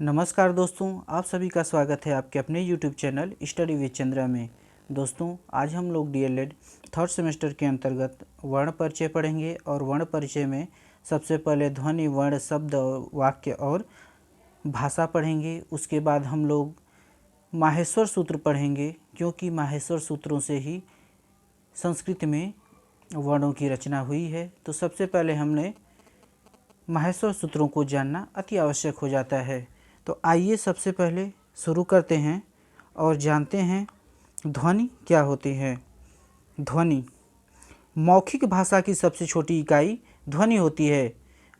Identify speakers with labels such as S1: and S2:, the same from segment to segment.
S1: नमस्कार दोस्तों, आप सभी का स्वागत है आपके अपने YouTube channel study with Chandra में। दोस्तों, आज हम लोग डीएलएड थर्ड सेमेस्टर के अंतर्गत वर्ण परिचय पढ़ेंगे और वर्ण परिचय में सबसे पहले ध्वनि, वर्ण, शब्द, वाक्य और भाषा पढ़ेंगे। उसके बाद हम लोग माहेश्वर सूत्र पढ़ेंगे, क्योंकि माहेश्वर सूत्रों से ही संस्कृत में वर्णों की रचना हुई है। तो सबसे पहले हमने माहेश्वर सूत्रों को जानना अति आवश्यक हो जाता है। तो आइए सबसे पहले शुरू करते हैं और जानते हैं ध्वनि क्या होती है। ध्वनि मौखिक भाषा की सबसे छोटी इकाई ध्वनि होती है।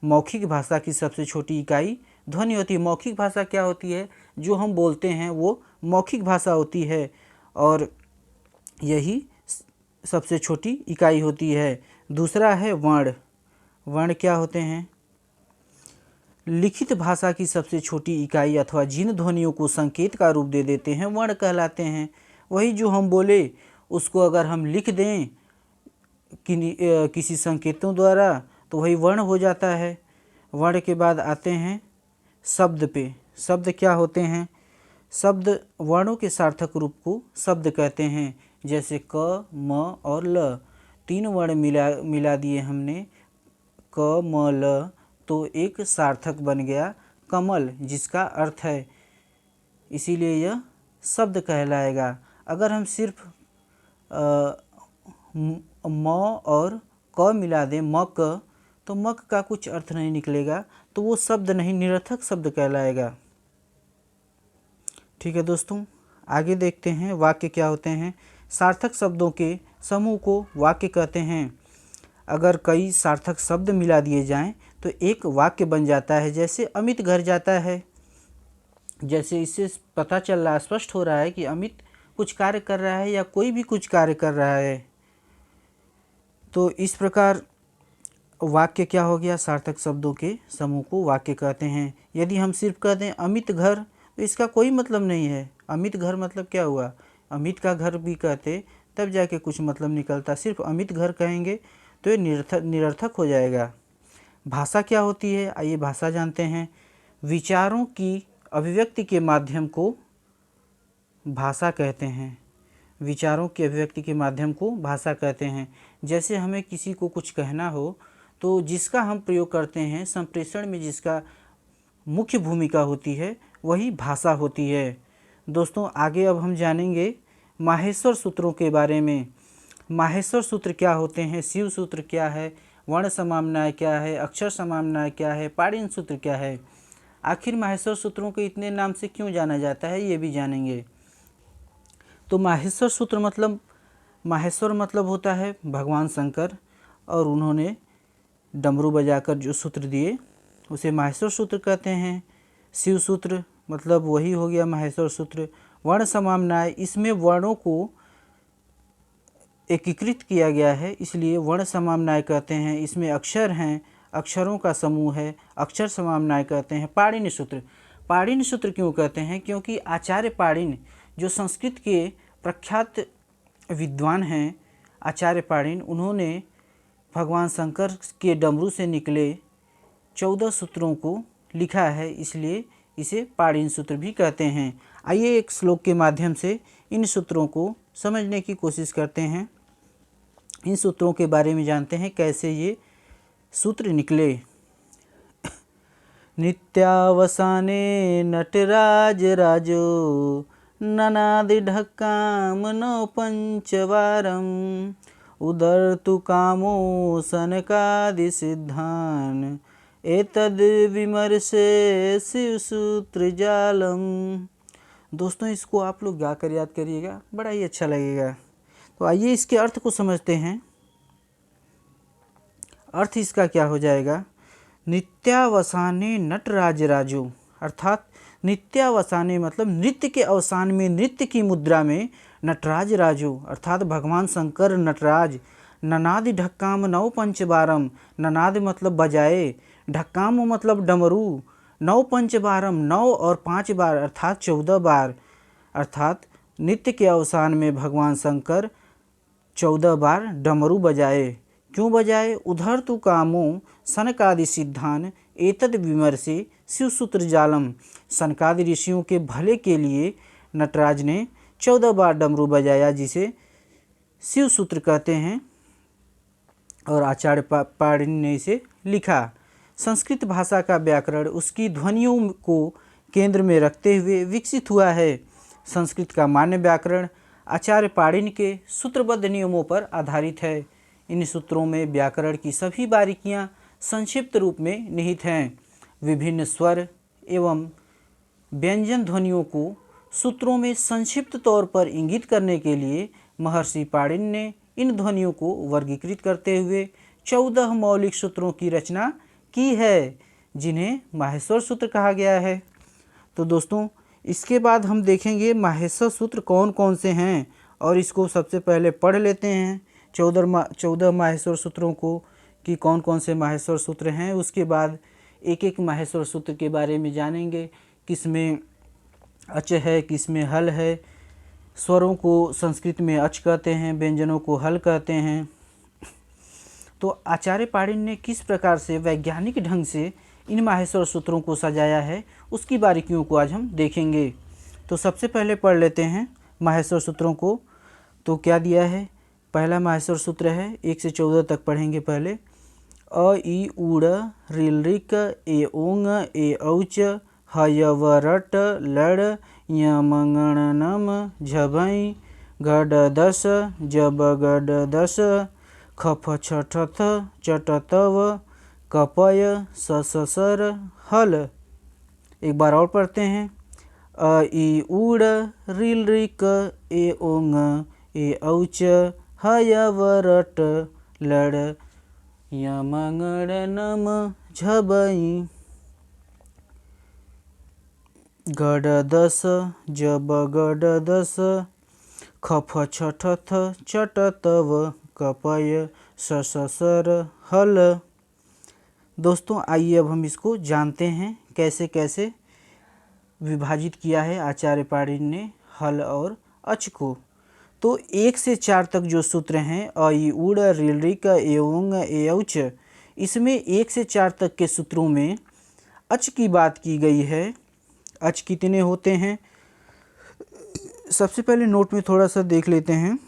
S1: मौखिक भाषा की सबसे छोटी इकाई ध्वनि होती है। मौखिक भाषा क्या होती है? जो हम बोलते हैं वो मौखिक भाषा होती है और यही सबसे छोटी इकाई होती है। दूसरा है वर्ण। वर्ण क्या होते हैं? लिखित भाषा की सबसे छोटी इकाई अथवा जिन ध्वनियों को संकेत का रूप दे देते हैं वर्ण कहलाते हैं। वही जो हम बोले उसको अगर हम लिख दें किसी संकेतों द्वारा तो वही वर्ण हो जाता है। वर्ण के बाद आते हैं शब्द पे। शब्द क्या होते हैं? शब्द वर्णों के सार्थक रूप को शब्द कहते हैं। जैसे क, म और ल, तीन वर्ण मिला दिए हमने, क, म, ल, तो एक सार्थक बन गया कमल, जिसका अर्थ है, इसीलिए यह शब्द कहलाएगा। अगर हम सिर्फ म और क मिला दें, मक, तो मक का कुछ अर्थ नहीं निकलेगा, तो वो शब्द नहीं, निरर्थक शब्द कहलाएगा। ठीक है दोस्तों, आगे देखते हैं वाक्य क्या होते हैं। सार्थक शब्दों के समूह को वाक्य कहते हैं। अगर कई सार्थक शब्द मिला दिए जाएं तो एक वाक्य बन जाता है। जैसे अमित घर जाता है, जैसे इससे पता चल रहा है, स्पष्ट हो रहा है कि अमित कुछ कार्य कर रहा है या कोई भी कुछ कार्य कर रहा है। तो इस प्रकार वाक्य क्या हो गया? सार्थक शब्दों के समूह को वाक्य कहते हैं। यदि हम सिर्फ कह दें अमित घर, तो इसका कोई मतलब नहीं है। अमित घर मतलब क्या हुआ? अमित का घर भी कहते तब जाके कुछ मतलब निकलता। सिर्फ अमित घर कहेंगे तो ये निरर्थक हो जाएगा। भाषा क्या होती है? आइए भाषा जानते हैं। विचारों की अभिव्यक्ति के माध्यम को भाषा कहते हैं। विचारों की अभिव्यक्ति के माध्यम को भाषा कहते हैं। जैसे हमें किसी को कुछ कहना हो तो जिसका हम प्रयोग करते हैं, संप्रेषण में जिसका मुख्य भूमिका होती है, वही भाषा होती है। दोस्तों, आगे अब हम जानेंगे माहेश्वर सूत्रों के बारे में। माहेश्वर सूत्र क्या होते हैं? शिव सूत्र क्या है? वर्ण समाम्नाय क्या है? अक्षर समाम्नाय क्या है? पाणिनि सूत्र क्या है? आखिर माहेश्वर सूत्रों को इतने नाम से क्यों जाना जाता है, ये भी जानेंगे। तो माहेश्वर सूत्र मतलब, माहेश्वर मतलब होता है भगवान शंकर, और उन्होंने डमरू बजाकर जो सूत्र दिए उसे माहेश्वर सूत्र कहते हैं। शिव सूत्र मतलब वही हो गया माहेश्वर सूत्र। वर्ण समाम्नाय, इसमें वर्णों को एकीकृत किया गया है, इसलिए वर्ण समाम्नाय कहते हैं। इसमें अक्षर हैं, अक्षरों का समूह है, अक्षर समाम्नाय कहते हैं। पाणिनि सूत्र, पाणिनि सूत्र क्यों कहते हैं? क्योंकि आचार्य पाणिनि जो संस्कृत के प्रख्यात विद्वान हैं, आचार्य पाणिनि, उन्होंने भगवान शंकर के डमरू से निकले 14 सूत्रों को लिखा है, इसलिए इसे पाणिनि सूत्र भी कहते हैं। आइए एक श्लोक के माध्यम से इन सूत्रों को समझने की कोशिश करते हैं। इन सूत्रों के बारे में जानते हैं, कैसे ये सूत्र निकले। नित्यावसाने नटराज राजो ननादि ढक्काम नौ पंचवारम उदर्तु कामो सनकादि सिद्धान एतद विमर्शे शिव सूत्र जालम। दोस्तों, इसको आप लोग गाकर याद करिएगा, बड़ा ही अच्छा लगेगा। तो आइए इसके अर्थ को समझते हैं। अर्थ इसका क्या हो जाएगा? नित्यावसाने नटराज राजो, अर्थात नित्यावसाने मतलब नृत्य के अवसान में, नृत्य की मुद्रा में नटराज राजो अर्थात भगवान शंकर नटराज। ननादि ढक्काम नौ पंचबारम, ननाद मतलब बजाए, ढक्काम मतलब डमरू, नौ पंचबारम, 9 और 5 बार अर्थात 14 बार। अर्थात नृत्य के अवसान में भगवान शंकर 14 बार डमरू बजाए। क्यों बजाए उधर तु कामो सनकादि सिद्धान एतद विमर्शे शिवसूत्र जालम। सनकादि ऋषियों के भले के लिए नटराज ने 14 बार डमरू बजाया, जिसे शिवसूत्र कहते हैं, और आचार्य पाणिनि ने इसे लिखा। संस्कृत भाषा का व्याकरण उसकी ध्वनियों को केंद्र में रखते हुए विकसित हुआ है। संस्कृत का मान्य व्याकरण आचार्य पाणिनि के सूत्रबद्ध नियमों पर आधारित है। इन सूत्रों में व्याकरण की सभी बारीकियां संक्षिप्त रूप में निहित हैं। विभिन्न स्वर एवं व्यंजन ध्वनियों को सूत्रों में संक्षिप्त तौर पर इंगित करने के लिए महर्षि पाणिनि ने इन ध्वनियों को वर्गीकृत करते हुए 14 मौलिक सूत्रों की रचना की है, जिन्हें माहेश्वर सूत्र कहा गया है। तो दोस्तों, इसके बाद हम देखेंगे माहेश्वर सूत्र कौन कौन से हैं, और इसको सबसे पहले पढ़ लेते हैं 14 माहेश्वर सूत्रों को कि कौन कौन से माहेश्वर सूत्र हैं। उसके बाद एक एक माहेश्वर सूत्र के बारे में जानेंगे, किसमें अच है, किसमें हल है। स्वरों को संस्कृत में अच कहते हैं, व्यंजनों को हल कहते हैं। तो आचार्य पाणिनि ने किस प्रकार से वैज्ञानिक ढंग से इन माहेश्वर सूत्रों को सजाया है, उसकी बारीकियों को आज हम देखेंगे। तो सबसे पहले पढ़ लेते हैं माहेश्वर सूत्रों को। तो क्या दिया है, पहला माहेश्वर सूत्र है, 1 से 14 तक पढ़ेंगे पहले। अ इ उड़ ऋल ऋक ए ओंग ए औच हयवरट लड़ यमंगण नम झभई गड दस जब गड दस खफ छठथ चटतव कपय ससर हल। एक बार और पढ़ते हैं। अ इ उड़ ऋल ऋक ए ओंग ए औच हयवरट लड़ यमंगण नम झबई गड दस जब गड दस खफ छठथ चटतव कपय ससर हल। दोस्तों, आइए अब हम इसको जानते हैं कैसे कैसे विभाजित किया है आचार्य पाणिनि ने हल और अच को। तो 1 से 4 तक जो सूत्र हैं, अ इ उड़ ऋल ऋक ए ओंग ए औच, इसमें 1 से 4 तक के सूत्रों में अच की बात की गई है। अच कितने होते हैं, सबसे पहले नोट में थोड़ा सा देख लेते हैं।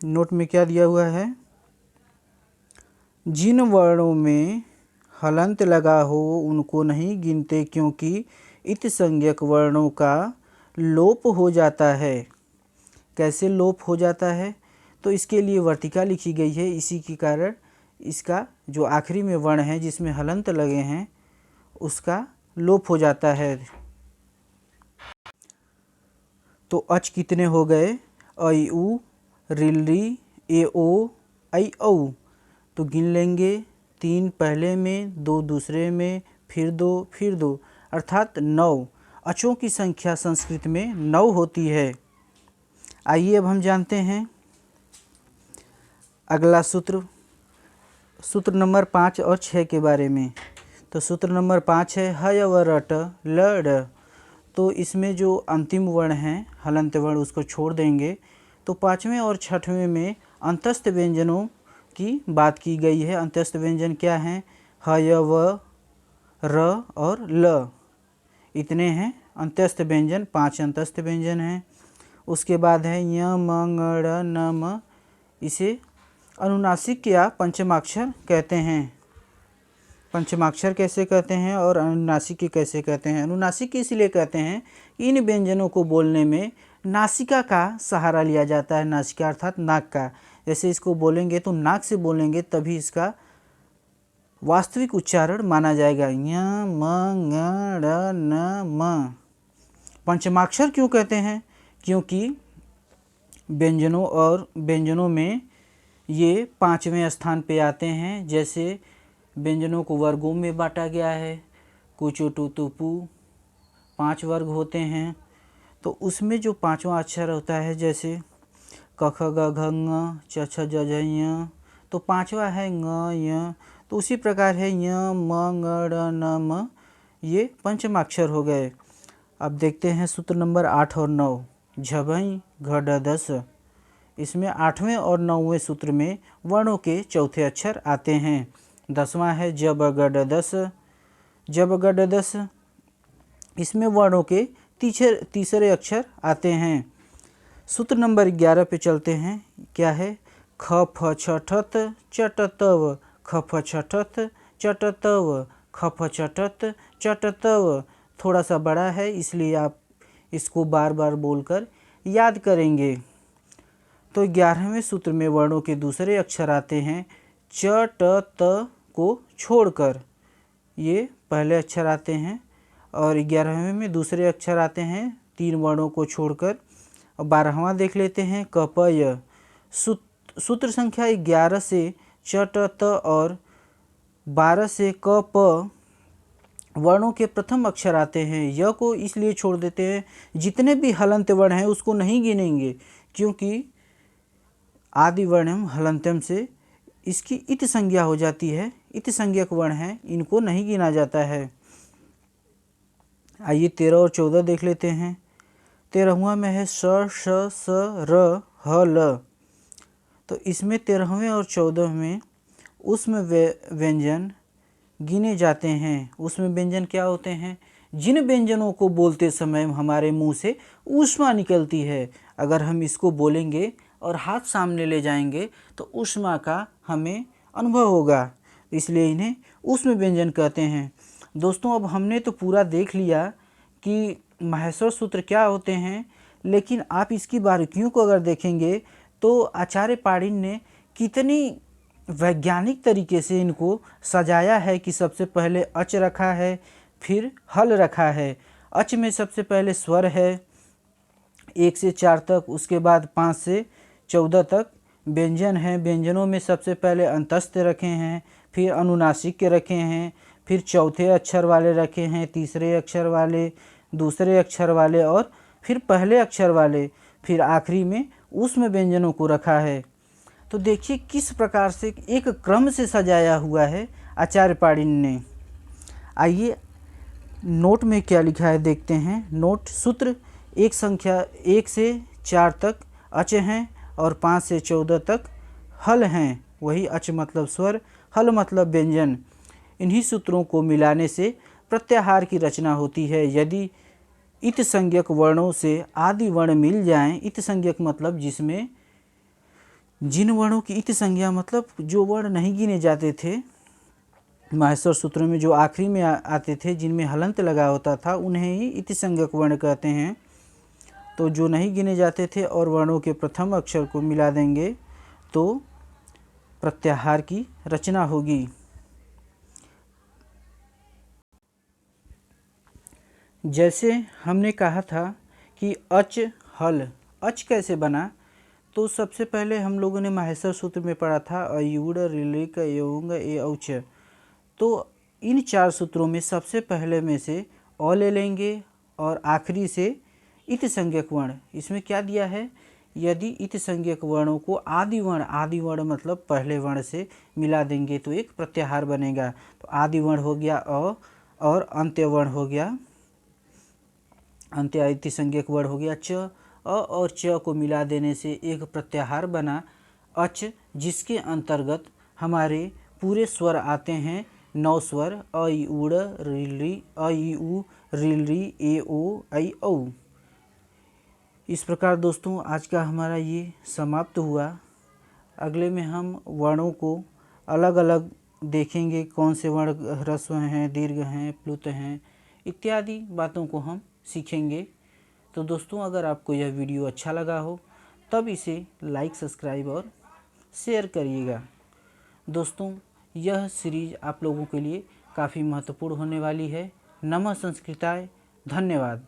S1: नोट में क्या दिया हुआ है, जिन वर्णों में हलंत लगा हो उनको नहीं गिनते, क्योंकि इत संज्ञक वर्णों का लोप हो जाता है। कैसे लोप हो जाता है, तो इसके लिए वर्तिका लिखी गई है। इसी के कारण इसका जो आखिरी में वर्ण है जिसमें हलंत लगे हैं उसका लोप हो जाता है। तो अच कितने हो गए, अ इ उ ऋल ऋ ए ओ ऐ औ। तो गिन लेंगे, 3 पहले में, 2 दूसरे में, फिर 2, अर्थात 9। अचों की संख्या संस्कृत में 9 होती है। आइए अब हम जानते हैं अगला सूत्र, सूत्र नंबर 5 और 6 के बारे में। तो सूत्र नंबर 5 है हयवरट लड़। तो इसमें जो अंतिम वर्ण है हलंत वर्ण उसको छोड़ देंगे। तो 5वें और 6वें में अंतस्थ व्यंजनों की बात की गई है। अंतस्थ व्यंजन क्या हैं, हय व र और ल, इतने हैं अंतस्थ व्यंजन, 5 अंतस्थ व्यंजन हैं। उसके बाद है य म ङ ड़ न म, इसे अनुनासिक या पंचमाक्षर कहते हैं। पंचमाक्षर कैसे कहते हैं और अनुनासिक कैसे कहते हैं। अनुनासिक इसलिए कहते हैं कि इन व्यंजनों को बोलने में नासिका का सहारा लिया जाता है। नासिका अर्थात नाक का। जैसे इसको बोलेंगे तो नाक से बोलेंगे तभी इसका वास्तविक उच्चारण माना जाएगा। य म ङ ड़ न म। पंचमाक्षर क्यों कहते हैं, क्योंकि व्यंजनों और व्यंजनों में ये 5वें स्थान पे आते हैं। जैसे व्यंजनों को वर्गों में बांटा गया है, कुचु टू तु पू 5 वर्ग होते हैं। तो उसमें जो 5वां अक्षर होता है, जैसे क ख ग घ ङ च छ ज झ ञ, तो 5वां है ङ य। तो उसी प्रकार है य म ङ ड़ न म, ये पंचमाक्षर हो गए। अब देखते हैं सूत्र नंबर 8 और 9, झभई घ ढ दस। इसमें 8वें और 9वें सूत्र में वर्णों के चौथे अक्षर आते हैं। 10वां है जब गड दस, जब गड दस, इसमें वर्णों के तीसरे अक्षर आते हैं। सूत्र नंबर 11 पे चलते हैं। क्या है? ख फ छ ठत चट तव, ख फ छ ठत चट तव, ख फ छ ठत चट तव। थोड़ा सा बड़ा है इसलिए आप इसको बार बार बोलकर याद करेंगे। तो 11वें सूत्र में वर्णों के दूसरे अक्षर आते हैं च ट त को छोड़कर, ये पहले अक्षर आते हैं। और 11वें में दूसरे अक्षर आते हैं 3 वर्णों को छोड़कर। और 12वां देख लेते हैं क प य। सूत्र संख्या 11 से च ट त और 12 से क प वर्णों के प्रथम अक्षर आते हैं। य को इसलिए छोड़ देते हैं, जितने भी हलंत वर्ण हैं उसको नहीं गिनेंगे, क्योंकि आदि वर्ण हम हलंतम से इसकी इत संज्ञा हो जाती है। इत संज्ञक वर्ण हैं, इनको नहीं गिना जाता है। आइए 13 और 14 देख लेते हैं। 13वां में है स श स र ह ल। तो इसमें 13वें और 14वें उसमें व्यंजन गिने जाते हैं। उसमें व्यंजन क्या होते हैं? जिन व्यंजनों को बोलते समय हमारे मुंह से ऊष्मा निकलती है, अगर हम इसको बोलेंगे और हाथ सामने ले जाएंगे तो ऊष्मा का हमें अनुभव होगा, इसलिए इन्हें ऊष्म व्यंजन कहते हैं। दोस्तों, अब हमने तो पूरा देख लिया कि माहेश्वर सूत्र क्या होते हैं, लेकिन आप इसकी बारीकियों को अगर देखेंगे तो आचार्य पाणिनि ने कितनी वैज्ञानिक तरीके से इनको सजाया है कि सबसे पहले अच रखा है, फिर हल रखा है। अच में सबसे पहले स्वर है 1 से 4 तक, उसके बाद 5 से 14 तक व्यंजन है। व्यंजनों में सबसे पहले अंतस्थ रखे हैं, फिर अनुनासिक के रखे हैं, फिर चौथे अक्षर वाले रखे हैं, तीसरे अक्षर वाले, दूसरे अक्षर वाले और फिर पहले अक्षर वाले, फिर आखिरी में ऊष्म व्यंजनों को रखा है। तो देखिए किस प्रकार से एक क्रम से सजाया हुआ है आचार्य पाणिनि ने। आइए नोट में क्या लिखा है देखते हैं। नोट: सूत्र एक संख्या 1 से 4 तक अच हैं और 5 से 14 तक हल हैं। वही अच मतलब स्वर, हल मतलब व्यंजन। इन्हीं सूत्रों को मिलाने से प्रत्याहार की रचना होती है। यदि इत संज्ञक वर्णों से आदि वर्ण मिल जाएं, इत संज्ञक मतलब जिसमें जिन वर्णों की इत संज्ञा मतलब जो वर्ण नहीं गिने जाते थे माहेश्वर सूत्रों में, जो आखिरी में आते थे, जिनमें हलंत लगा होता था, उन्हें ही इत संज्ञक वर्ण कहते हैं। तो जो नहीं गिने जाते थे और वर्णों के प्रथम अक्षर को मिला देंगे तो प्रत्याहार की रचना होगी। जैसे हमने कहा था कि अच हल, अच कैसे बना, तो सबसे पहले हम लोगों ने माहेश्वर सूत्र में पढ़ा था अयूड़ ऋलिक यौंग ए औच। तो इन 4 सूत्रों में सबसे पहले में से अ ले लेंगे और आखिरी से इत संज्ञक वर्ण। इसमें क्या दिया है? यदि इत संज्ञक वर्णों को आदि वर्ण मतलब पहले वर्ण से मिला देंगे तो एक प्रत्याहार बनेगा। तो आदि वर्ण हो गया अ और अंत्य वर्ण हो गया, अंत्य इति संज्ञक वर्ण हो गया च। अ और च को मिला देने से एक प्रत्याहार बना अच, जिसके अंतर्गत हमारे पूरे स्वर आते हैं 9 स्वर अ ई उड़ ऋ अ ई उ ऋ ए ओ ऐ औ। इस प्रकार दोस्तों आज का हमारा ये समाप्त हुआ। अगले में हम वर्णों को अलग अलग देखेंगे, कौन से वर्ण ह्रस्व हैं, दीर्घ हैं, प्लुत हैं, इत्यादि बातों को हम सीखेंगे। तो दोस्तों अगर आपको यह वीडियो अच्छा लगा हो तब इसे लाइक, सब्सक्राइब और शेयर करिएगा। दोस्तों यह सीरीज आप लोगों के लिए काफ़ी महत्वपूर्ण होने वाली है। नमः संस्कृताय। धन्यवाद।